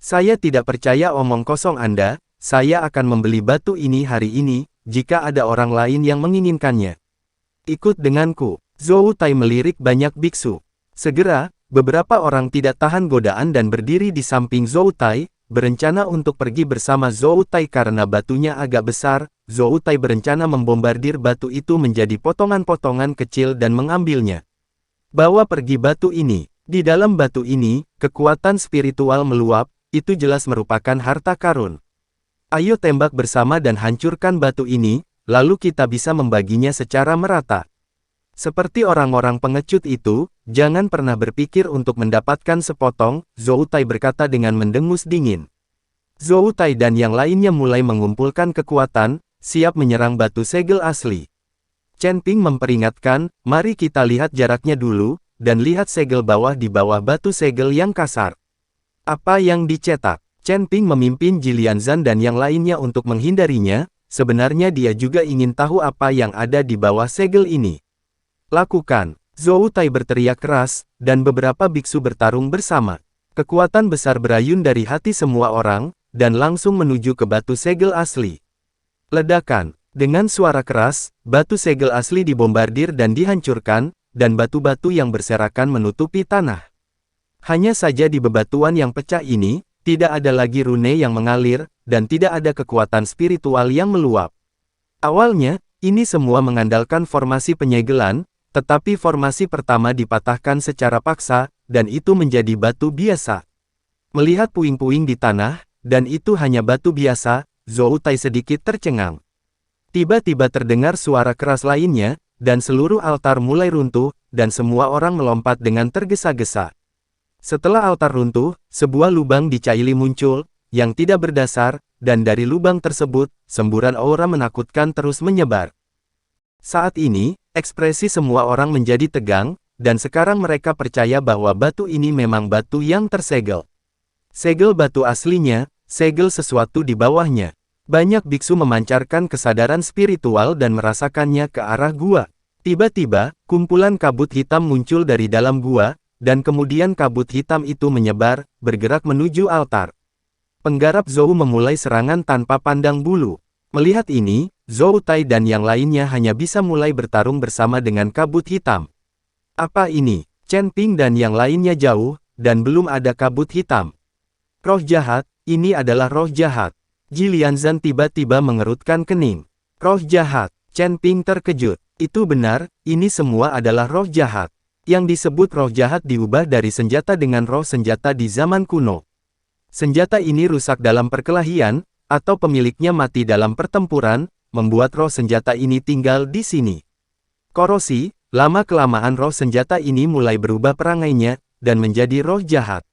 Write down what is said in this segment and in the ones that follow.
Saya tidak percaya omong kosong Anda, saya akan membeli batu ini hari ini, jika ada orang lain yang menginginkannya. Ikut denganku. Zhou Tai melirik banyak biksu. Segera, beberapa orang tidak tahan godaan dan berdiri di samping Zhou Tai, berencana untuk pergi bersama Zhou Tai karena batunya agak besar. Zhou Tai berencana membombardir batu itu menjadi potongan-potongan kecil dan mengambilnya. Bawa pergi batu ini. Di dalam batu ini, kekuatan spiritual meluap, itu jelas merupakan harta karun. Ayo tembak bersama dan hancurkan batu ini, lalu kita bisa membaginya secara merata. Seperti orang-orang pengecut itu, jangan pernah berpikir untuk mendapatkan sepotong, Zhou Tai berkata dengan mendengus dingin. Zhou Tai dan yang lainnya mulai mengumpulkan kekuatan, siap menyerang batu segel asli. Chen Ping memperingatkan, mari kita lihat jaraknya dulu, dan lihat segel bawah di bawah batu segel yang kasar. Apa yang dicetak? Chen Ping memimpin Jilianzan dan yang lainnya untuk menghindarinya, sebenarnya dia juga ingin tahu apa yang ada di bawah segel ini. Lakukan! Zhou Tai berteriak keras, dan beberapa biksu bertarung bersama. Kekuatan besar berayun dari hati semua orang, dan langsung menuju ke batu segel asli. Ledakan! Dengan suara keras, batu segel asli dibombardir dan dihancurkan, dan batu-batu yang berserakan menutupi tanah. Hanya saja di bebatuan yang pecah ini, tidak ada lagi rune yang mengalir, dan tidak ada kekuatan spiritual yang meluap. Awalnya, ini semua mengandalkan formasi penyegelan, tetapi formasi pertama dipatahkan secara paksa, dan itu menjadi batu biasa. Melihat puing-puing di tanah, dan itu hanya batu biasa, Zhou Tai sedikit tercengang. Tiba-tiba terdengar suara keras lainnya, dan seluruh altar mulai runtuh, dan semua orang melompat dengan tergesa-gesa. Setelah altar runtuh, sebuah lubang di Caili muncul, yang tidak berdasar, dan dari lubang tersebut, semburan aura menakutkan terus menyebar. Saat ini, ekspresi semua orang menjadi tegang, dan sekarang mereka percaya bahwa batu ini memang batu yang tersegel. Segel batu aslinya, segel sesuatu di bawahnya. Banyak biksu memancarkan kesadaran spiritual dan merasakannya ke arah gua. Tiba-tiba, kumpulan kabut hitam muncul dari dalam gua, dan kemudian kabut hitam itu menyebar, bergerak menuju altar. Penggarap Zhou memulai serangan tanpa pandang bulu. Melihat ini, Zhou Tai dan yang lainnya hanya bisa mulai bertarung bersama dengan kabut hitam. Apa ini? Chen Ping dan yang lainnya jauh, dan belum ada kabut hitam. Roh jahat, ini adalah roh jahat. Jilianzan tiba-tiba mengerutkan kening. Roh jahat, Chen Ping terkejut. Itu benar, ini semua adalah roh jahat. Yang disebut roh jahat diubah dari senjata dengan roh senjata di zaman kuno. Senjata ini rusak dalam perkelahian, atau pemiliknya mati dalam pertempuran, membuat roh senjata ini tinggal di sini. Korosi, lama-kelamaan roh senjata ini mulai berubah perangainya, dan menjadi roh jahat.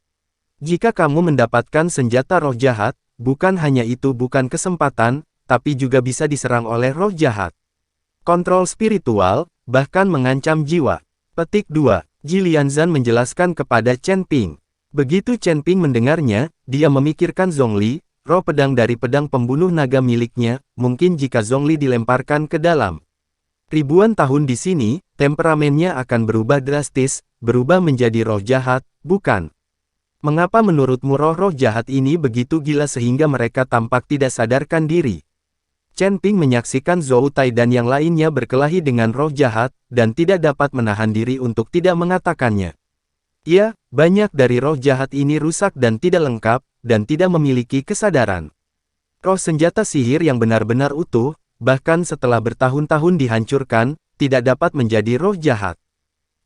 Jika kamu mendapatkan senjata roh jahat, bukan hanya itu bukan kesempatan, tapi juga bisa diserang oleh roh jahat. Kontrol spiritual, bahkan mengancam jiwa. Petik 2. Jilianzan menjelaskan kepada Chen Ping. Begitu Chen Ping mendengarnya, dia memikirkan Zhongli, roh pedang dari pedang pembunuh naga miliknya, mungkin jika Zhongli dilemparkan ke dalam. Ribuan tahun di sini, temperamennya akan berubah drastis, berubah menjadi roh jahat, bukan? Mengapa menurutmu roh-roh jahat ini begitu gila sehingga mereka tampak tidak sadarkan diri? Chen Ping menyaksikan Zhou Tai dan yang lainnya berkelahi dengan roh jahat, dan tidak dapat menahan diri untuk tidak mengatakannya. Ya, banyak dari roh jahat ini rusak dan tidak lengkap, dan tidak memiliki kesadaran. Roh senjata sihir yang benar-benar utuh, bahkan setelah bertahun-tahun dihancurkan, tidak dapat menjadi roh jahat.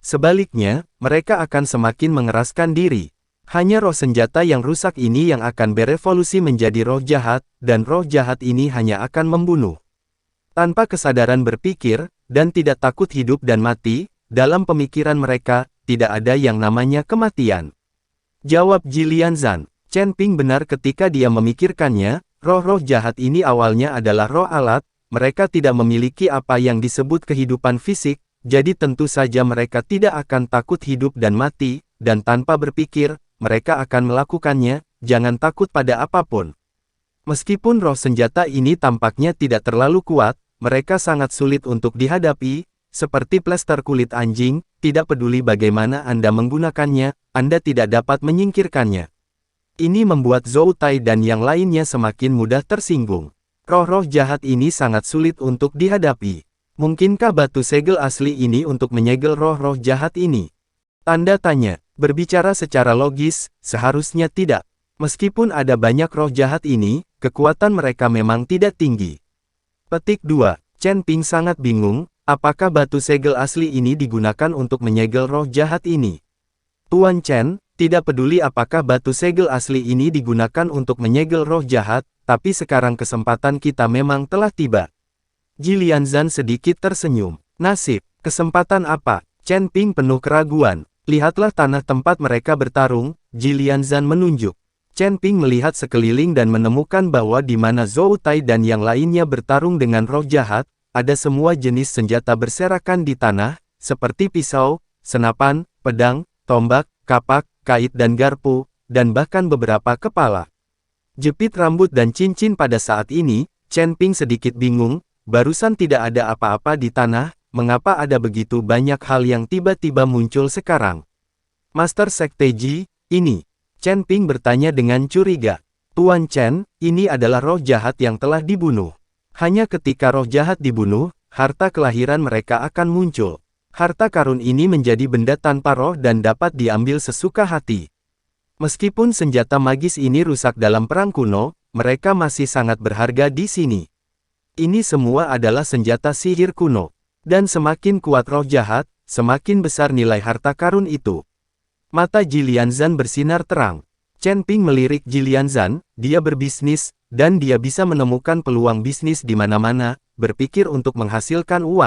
Sebaliknya, mereka akan semakin mengeraskan diri. Hanya roh senjata yang rusak ini yang akan berevolusi menjadi roh jahat, dan roh jahat ini hanya akan membunuh. Tanpa kesadaran berpikir, dan tidak takut hidup dan mati, dalam pemikiran mereka, tidak ada yang namanya kematian. Jawab Jilianzan. Chen Ping benar ketika dia memikirkannya, roh-roh jahat ini awalnya adalah roh alat, mereka tidak memiliki apa yang disebut kehidupan fisik, jadi tentu saja mereka tidak akan takut hidup dan mati, dan tanpa berpikir, mereka akan melakukannya, jangan takut pada apapun. Meskipun roh senjata ini tampaknya tidak terlalu kuat, mereka sangat sulit untuk dihadapi, seperti plester kulit anjing, tidak peduli bagaimana Anda menggunakannya, Anda tidak dapat menyingkirkannya. Ini membuat Zhou Tai dan yang lainnya semakin mudah tersinggung. Roh-roh jahat ini sangat sulit untuk dihadapi. Mungkinkah batu segel asli ini untuk menyegel roh-roh jahat ini? Tanda tanya. Berbicara secara logis, seharusnya tidak. Meskipun ada banyak roh jahat ini, kekuatan mereka memang tidak tinggi. Petik 2. Chen Ping sangat bingung, apakah batu segel asli ini digunakan untuk menyegel roh jahat ini? Tuan Chen, tidak peduli apakah batu segel asli ini digunakan untuk menyegel roh jahat, tapi sekarang kesempatan kita memang telah tiba. Jilianzan sedikit tersenyum. Nasib, kesempatan apa? Chen Ping penuh keraguan. Lihatlah tanah tempat mereka bertarung, Jilianzan menunjuk. Chen Ping melihat sekeliling dan menemukan bahwa di mana Zhou Tai dan yang lainnya bertarung dengan roh jahat, ada semua jenis senjata berserakan di tanah, seperti pisau, senapan, pedang, tombak, kapak, kait dan garpu, dan bahkan beberapa kepala. Jepit rambut dan cincin pada saat ini, Chen Ping sedikit bingung, barusan tidak ada apa-apa di tanah, mengapa ada begitu banyak hal yang tiba-tiba muncul sekarang? Master Sekte Ji, ini. Chen Ping bertanya dengan curiga. Tuan Chen, ini adalah roh jahat yang telah dibunuh. Hanya ketika roh jahat dibunuh, harta kelahiran mereka akan muncul. Harta karun ini menjadi benda tanpa roh dan dapat diambil sesuka hati. Meskipun senjata magis ini rusak dalam perang kuno, mereka masih sangat berharga di sini. Ini semua adalah senjata sihir kuno. Dan semakin kuat roh jahat, semakin besar nilai harta karun itu. Mata Jilianzan bersinar terang. Chen Ping melirik Jilianzan, dia berbisnis, dan dia bisa menemukan peluang bisnis di mana-mana, berpikir untuk menghasilkan uang.